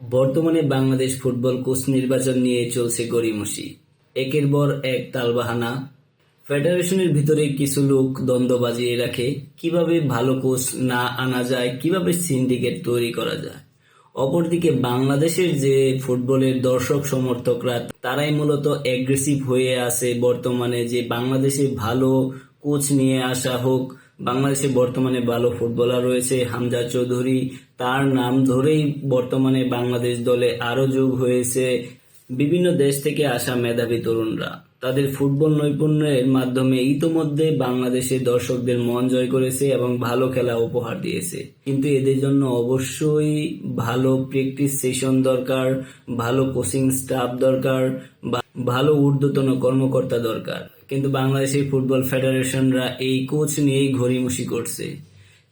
বর্তমানে Bangladesh football coach নির্বাচন নিয়ে চলছে গড়িমসি। একের পর এক তালবাহানা। ফেডারেশনের ভিতরে কিছু লোক দ্বন্দ্ব বাজিয়ে রাখে কিভাবে ভালো কোচ না আনা যায়, কিভাবে সিন্ডিকেট তৈরি করা যায়। অপরদিকে বাংলাদেশের যে ফুটবলের দর্শক সমর্থকরা তারাই মূলত অ্যাগ্রেসিভ হয়ে আছে বর্তমানে, যে বাংলাদেশে ভালো কোচ নিয়ে আসা হোক। বাংলাদেশে বর্তমানে ভালো ফুটবলার রয়েছে, হামজা চৌধুরী, তার নাম ধরেই বর্তমানে বাংলাদেশ দলে আরো যোগ হয়েছে বিভিন্ন দেশ থেকে আসা মেধাবী তরুণরা। তাদের ফুটবল নৈপুণ্যের মাধ্যমে ইতোমধ্যে বাংলাদেশের দর্শকদের মন জয় করেছে এবং ভালো খেলা উপহার দিয়েছে। কিন্তু এদের জন্য অবশ্যই ভালো প্র্যাকটিস সেশন দরকার, ভালো কোচিং স্টাফ দরকার, ভালো ঊর্ধ্বতন কর্মকর্তা দরকার। কিন্তু বাংলাদেশের ফুটবল ফেডারেশনরা এই কোচ নিয়েই ঘড়িমসি করছে,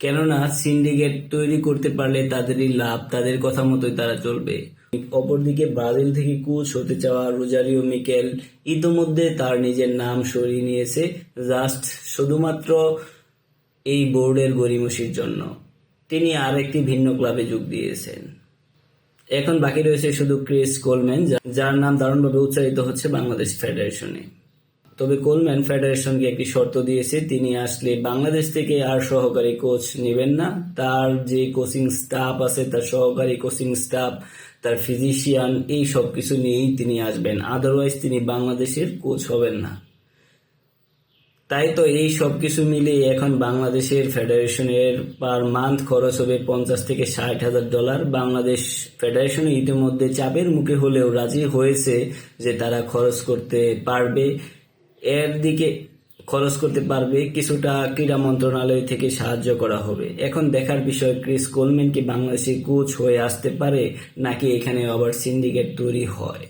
কেননা সিন্ডিকেট তৈরি করতে পারলে তাদেরই লাভ, তাদের কথা মতোই তারা চলবে। অপরদিকে ব্রাজিল থেকে কোচ হতে চাওয়া রোজারিও মিকেল ইতোমধ্যে তার নিজের নাম সরিয়ে নিয়েছে, জাস্ট শুধুমাত্র এই বোর্ডের গড়িমসির জন্য। তিনি আর একটি ভিন্ন ক্লাবে যোগ দিয়েছেন। এখন বাকি রয়েছে শুধু ক্রিস কোলম্যান, যার নাম দারুণভাবে উচ্চারিত হচ্ছে বাংলাদেশ ফেডারেশনে। তবে কোলম্যান ফেডারেশনকে একটি শর্ত দিয়েছে, তিনি আসলে বাংলাদেশ থেকে আর সহকারী কোচ নেবেন না। তার যে কোচিং স্টাফ আছে, তার সহকারী কোচিং স্টাফ, তার ফিজিশিয়ান, এই সব কিছু নিয়েই তিনি আসবেন, আদারওয়াইজ তিনি বাংলাদেশের কোচ হবেন না। তাই তো এই সব কিছু মিলিয়ে এখন বাংলাদেশের ফেডারেশনের পার মান্থ খরচ হবে 50 থেকে 60,000 ডলার। বাংলাদেশ ফেডারেশন ইতিমধ্যে চাপের মুখে হলেও রাজি হয়েছে যে তারা খরচ করতে পারবে। এর দিকে খরচ করতে পারবে, কিছুটা ক্রীড়া মন্ত্রণালয় থেকে সাহায্য করা হবে। এখন দেখার বিষয় ক্রিস কোলম্যান কি বাংলাদেশের কোচ হয়ে আসতে পারে, নাকি এখানে আবার সিন্ডিকেট তৈরি হয়।